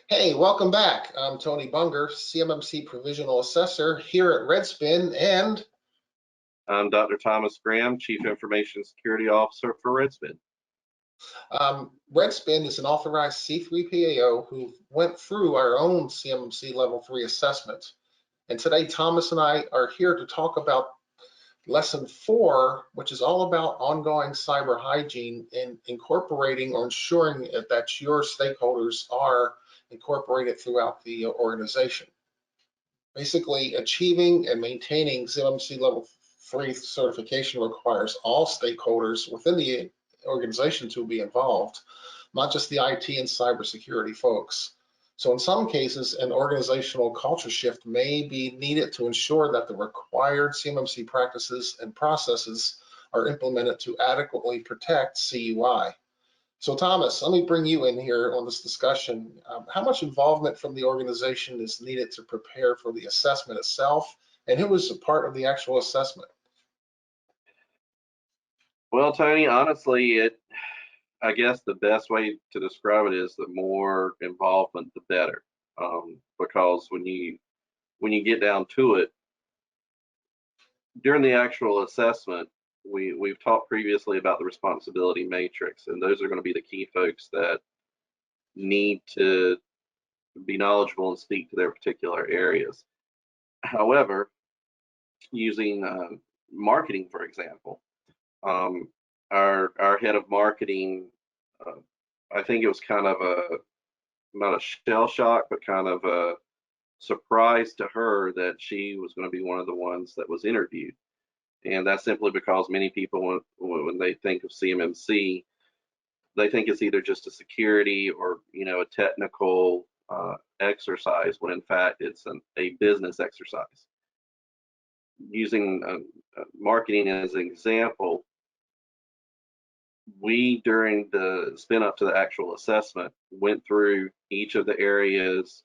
Hey, welcome back. I'm Tony Buenger, CMMC Provisional Assessor here at Redspin, and I'm Dr. Thomas Graham, Chief Information Security Officer for Redspin. Redspin is an authorized C3PAO who went through our own CMMC Level 3 assessment. And today, Thomas and I are here to talk about Lesson 4, which is all about ongoing cyber hygiene and incorporating or ensuring that your stakeholders are incorporated throughout the organization. Basically, achieving and maintaining CMMC Level 3 certification requires all stakeholders within the organization to be involved, not just the IT and cybersecurity folks. So in some cases, an organizational culture shift may be needed to ensure that the required CMMC practices and processes are implemented to adequately protect CUI. So Thomas, let me bring you in here on this discussion. How much involvement from the organization is needed to prepare for the assessment itself, and who is a part of the actual assessment? Well, Tony, honestly, I guess the best way to describe it is the more involvement, the better. Because when you get down to it, during the actual assessment, we've talked previously about the responsibility matrix, and those are going to be the key folks that need to be knowledgeable and speak to their particular areas. However, using marketing, for example, our head of marketing, I think it was kind of not a shell shock, but kind of a surprise to her that she was going to be one of the ones that was interviewed. And that's simply because many people, when they think of CMMC, they think it's either just a security or a technical exercise, when in fact it's a business exercise. Using marketing as an example, we, during the spin up to the actual assessment, went through each of the areas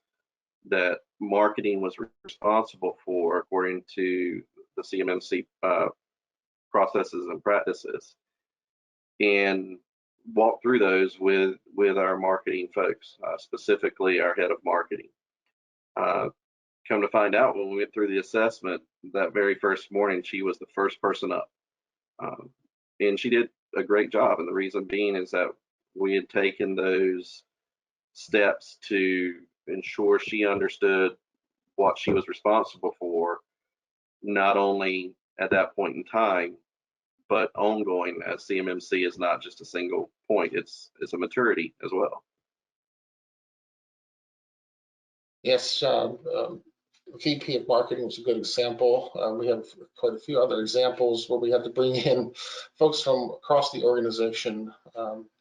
that marketing was responsible for according to the CMMC processes and practices, and walked through those with our marketing folks, specifically our head of marketing. Come to find out, when we went through the assessment that very first morning, she was the first person up, and she did a great job. And the reason being is that we had taken those steps to ensure she understood what she was responsible for, not only at that point in time, but ongoing, as CMMC is not just a single point, it's a maturity as well. Yes, VP of Marketing was a good example. We have quite a few other examples where we had to bring in folks from across the organization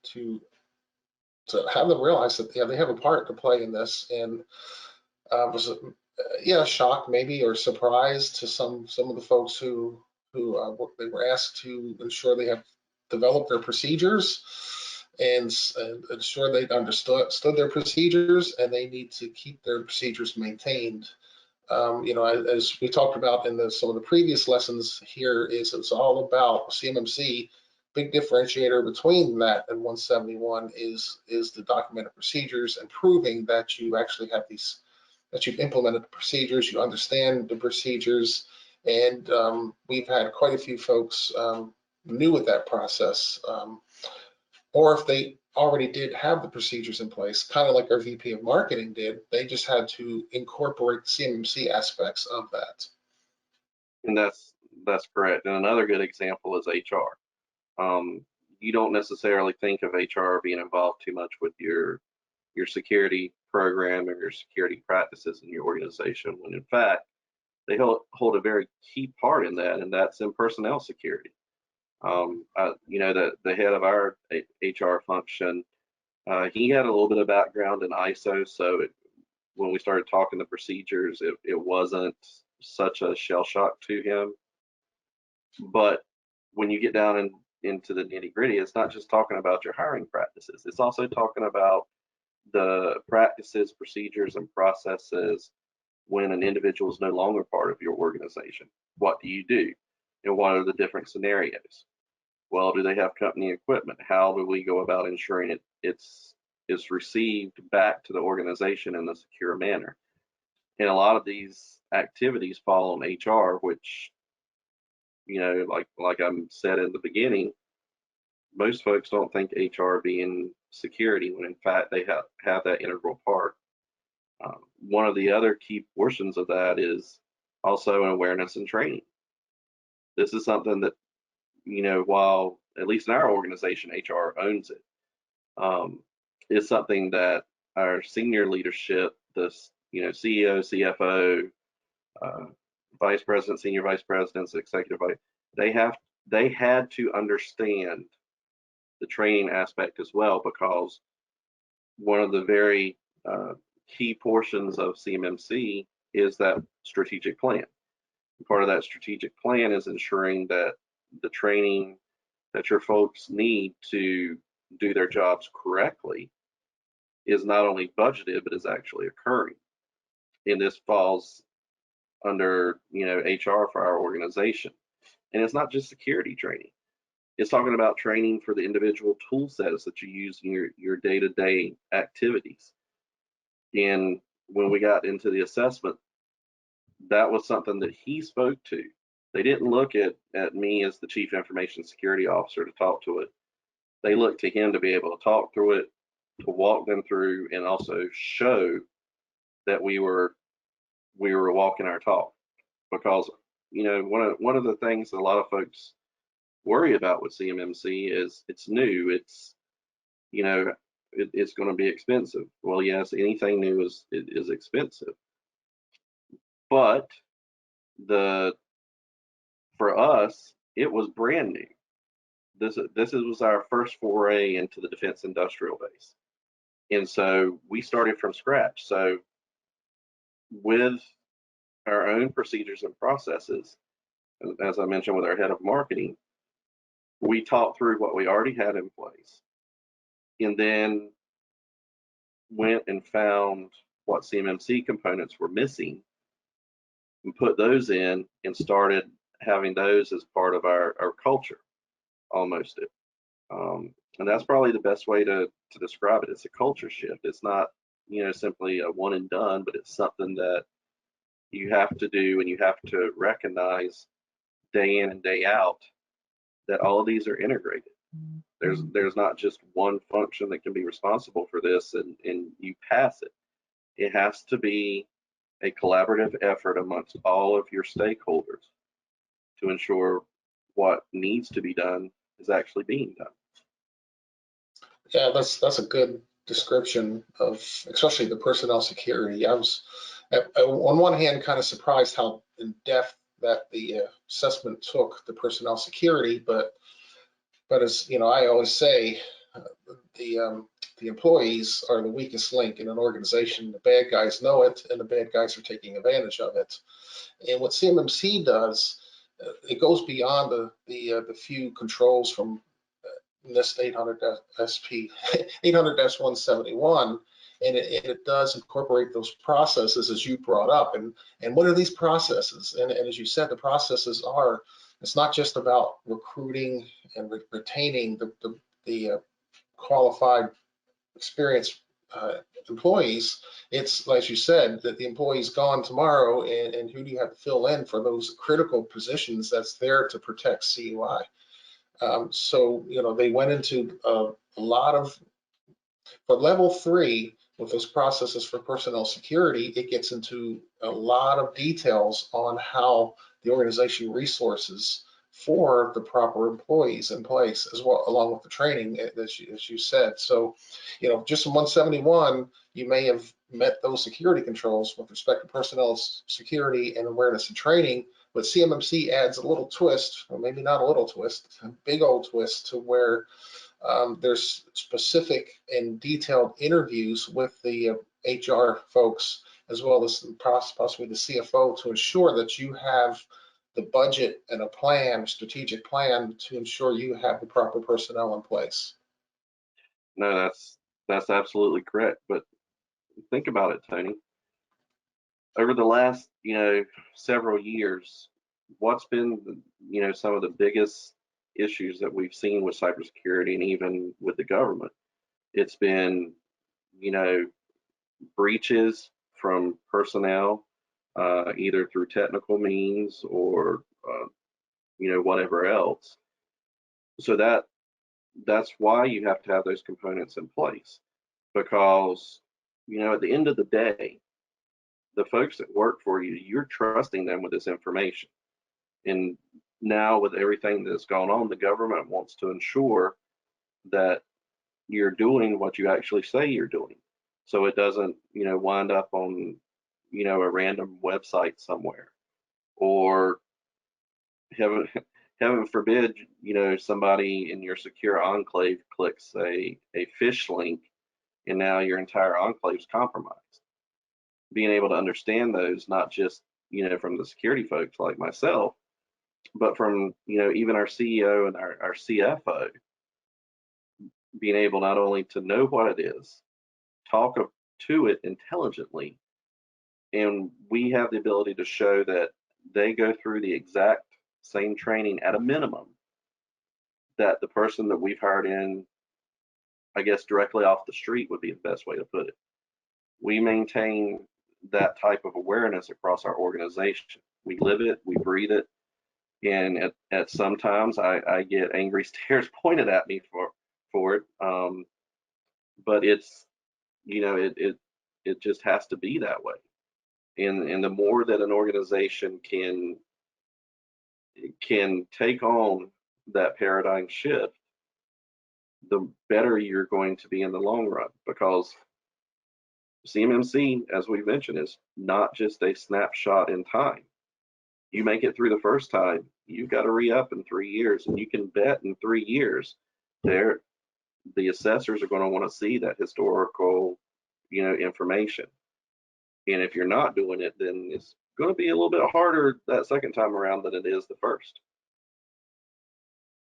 to have them realize that they have a part to play in this. And was a shock maybe, or surprise to some of the folks who they were asked to ensure they have developed their procedures and ensure they understood their procedures, and they need to keep their procedures maintained. As we talked about in some of the previous lessons here, it's all about CMMC. Big differentiator between that and 171 is the documented procedures, and proving that you actually have that you've implemented the procedures, you understand the procedures. And we've had quite a few folks new with that process, or if they already did have the procedures in place, kind of like our VP of Marketing did, they just had to incorporate CMMC aspects of that. And that's correct. And another good example is HR. You don't necessarily think of HR being involved too much with your security program or your security practices in your organization, when in fact they hold a very key part in that, and that's in personnel security. The head of our HR function, he had a little bit of background in ISO, so when we started talking the procedures, it wasn't such a shell shock to him. But when you get down into the nitty gritty, it's not just talking about your hiring practices, it's also talking about the practices, procedures, and processes when an individual is no longer part of your organization. What do you do? And what are the different scenarios? Well, do they have company equipment? How do we go about ensuring it's is received back to the organization in a secure manner. And a lot of these activities fall on HR, which, like I said in the beginning, most folks don't think HR being security when in fact they have that integral part. One of the other key portions of that is also an awareness and training. This is something that, while at least in our organization, HR owns it, is something that our senior leadership, the CEO, CFO, vice president, senior vice presidents, executive vice, they had to understand the training aspect as well, because one of the very key portions of CMMC is that strategic plan. Part of that strategic plan is ensuring that the training that your folks need to do their jobs correctly is not only budgeted, but is actually occurring. And this falls under, HR for our organization. And it's not just security training. It's talking about training for the individual tool sets that you use in your day-to-day activities. And when we got into the assessment, that was something that he spoke to. They didn't look at me as the chief information security officer to talk to it. They looked to him to be able to talk through it, to walk them through, and also show that we were walking our talk. Because one of the things that a lot of folks worry about with CMMC is it's new. It's it's going to be expensive. Well, yes, anything new is expensive, but for us, it was brand new. This was our first foray into the defense industrial base, and so we started from scratch. So with our own procedures and processes, as I mentioned with our head of marketing, we talked through what we already had in place, and then went and found what CMMC components were missing and put those in, and started having those as part of our culture, almost it. And that's probably the best way to describe it. It's a culture shift. It's not, simply a one and done, but it's something that you have to do, and you have to recognize day in and day out that all of these are integrated. There's not just one function that can be responsible for this and you pass it. It has to be a collaborative effort amongst all of your stakeholders to ensure what needs to be done is actually being done. Yeah, that's a good description of especially the personnel security. I was on one hand kind of surprised how in depth that the assessment took the personnel security, but as I always say, the employees are the weakest link in an organization. The bad guys know it, and the bad guys are taking advantage of it. And what CMMC does, it goes beyond the few controls from NIST 800-171, and it does incorporate those processes as you brought up. And what are these processes? And as you said, the processes are, it's not just about recruiting and retaining the qualified, experienced employees. It's, as you said, that the employee's gone tomorrow, and who do you have to fill in for those critical positions that's there to protect CUI? So, they went into a lot of, for level 3, with those processes for personnel security, it gets into a lot of details on how the organization resources for the proper employees in place, as well, along with the training, as you said. So, just in 171, you may have met those security controls with respect to personnel security and awareness and training, but CMMC adds a little twist, or maybe not a little twist, a big old twist, to where there's specific and detailed interviews with the HR folks, as well as possibly the CFO, to ensure that you have the budget and a plan, strategic plan, to ensure you have the proper personnel in place. No, that's absolutely correct. But think about it, Tony. Over the last, several years, what's been, some of the biggest issues that we've seen with cybersecurity and even with the government? It's been you know, breaches from personnel, either through technical means or, you know, whatever else. So that's why you have to have those components in place, because, you know, at the end of the day, the folks that work for you, you're trusting them with this information. And now with everything that's gone on, the government wants to ensure that you're doing what you actually say you're doing. So it doesn't, you know, wind up on, you know, a random website somewhere, or heaven, heaven forbid, you know, somebody in your secure enclave clicks a phish link and now your entire enclave is compromised. Being able to understand those, not just, you know, from the security folks like myself, but from, you know, even our CEO and our CFO, being able not only to know what it is, talk to it intelligently, and we have the ability to show that they go through the exact same training at a minimum that the person that we've hired in, I guess directly off the street would be the best way to put it. We maintain that type of awareness across our organization. We live it, we breathe it, and at sometimes I get angry stares pointed at me for it. But it's, you know, it just has to be that way. And the more that an organization can take on that paradigm shift, the better you're going to be in the long run, because CMMC, as we mentioned, is not just a snapshot in time. You make it through the first time, you've got to re-up in 3 years, and you can bet in 3 years the assessors are going to want to see that historical, you know, information. And if you're not doing it, then it's going to be a little bit harder that second time around than it is the first.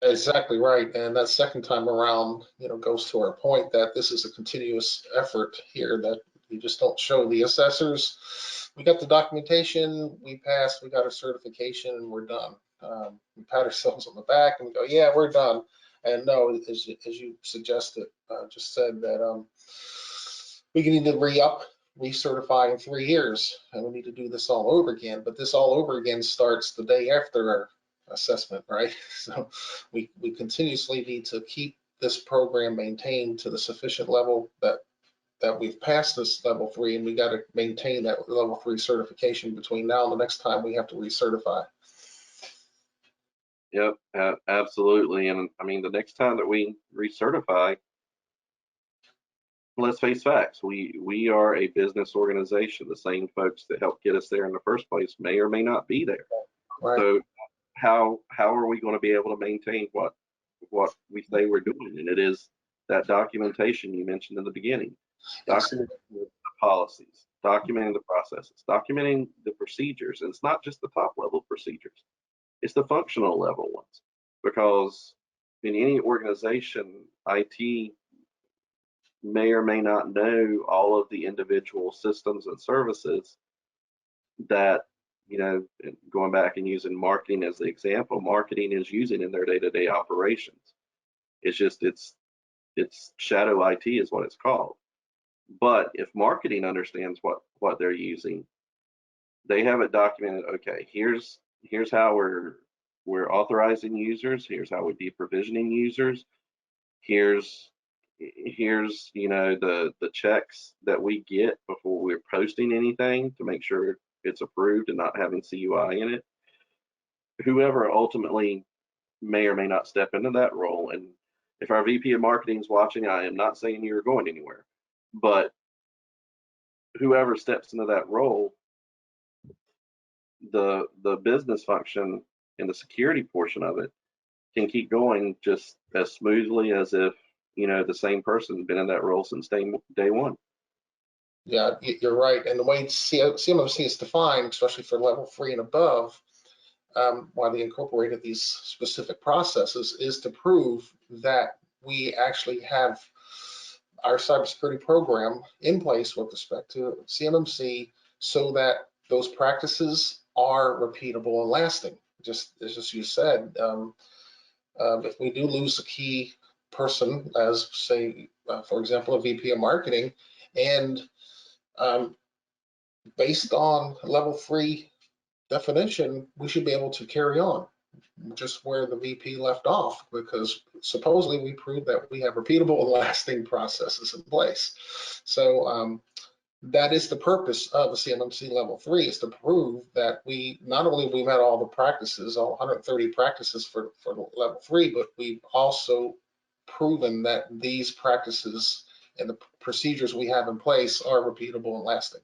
Exactly right. And that second time around, you know, goes to our point that this is a continuous effort here, that you just don't show the assessors, we got the documentation, we passed, we got a certification, and we're done. We pat ourselves on the back and we go, yeah, we're done. And no, as you suggested, just said that we need to re-up, recertify in 3 years, and we need to do this all over again. But this all over again starts the day after our assessment, right? So we continuously need to keep this program maintained to the sufficient level that we've passed this level 3, and we got to maintain that level 3 certification between now and the next time we have to recertify. Yep, absolutely. And I mean, the next time that we recertify, let's face facts, we are a business organization. The same folks that helped get us there in the first place may or may not be there. Right. So how are we going to be able to maintain what we say we're doing? And it is that documentation you mentioned in the beginning. Documenting the policies, documenting the processes, documenting the procedures. And it's not just the top level procedures, it's the functional level ones. Because in any organization, IT may or may not know all of the individual systems and services that, you know, going back and using marketing as the example, marketing is using in their day-to-day operations. It's just, it's shadow IT is what it's called. But if marketing understands what they're using, they have it documented. Okay, here's how we're authorizing users. Here's how we're deprovisioning users. Here's you know, the checks that we get before we're posting anything to make sure it's approved and not having CUI in it. Whoever ultimately may or may not step into that role, and if our VP of marketing is watching, I am not saying you're going anywhere, but whoever steps into that role, the business function and the security portion of it can keep going just as smoothly as if, you know, the same person been in that role since day one. Yeah, you're right. And the way CMMC is defined, especially for level 3 and above, why they incorporated these specific processes, is to prove that we actually have our cybersecurity program in place with respect to CMMC, so that those practices are repeatable and lasting. Just as you said, if we do lose a key person, as say, for example, a VP of marketing, And based on level 3 definition, we should be able to carry on just where the VP left off, because supposedly we proved that we have repeatable and lasting processes in place. So that is the purpose of a CMMC level 3, is to prove that we not only we met all the practices, all 130 practices for level 3, but we've also proven that these practices and the procedures we have in place are repeatable and lasting.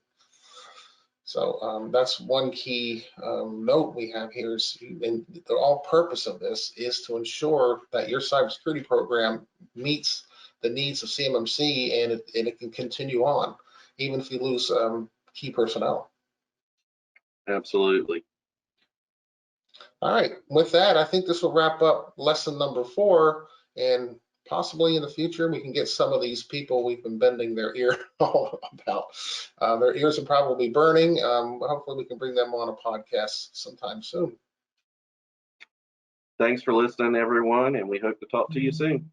So that's one key note we have here is, and the all purpose of this is to ensure that your cybersecurity program meets the needs of CMMC, and it can continue on, even if you lose key personnel. Absolutely. All right, with that, I think this will wrap up lesson number 4, and possibly in the future we can get some of these people we've been bending their ear all about. Their ears are probably burning. Hopefully we can bring them on a podcast sometime soon. Thanks for listening, everyone, and we hope to talk to you soon.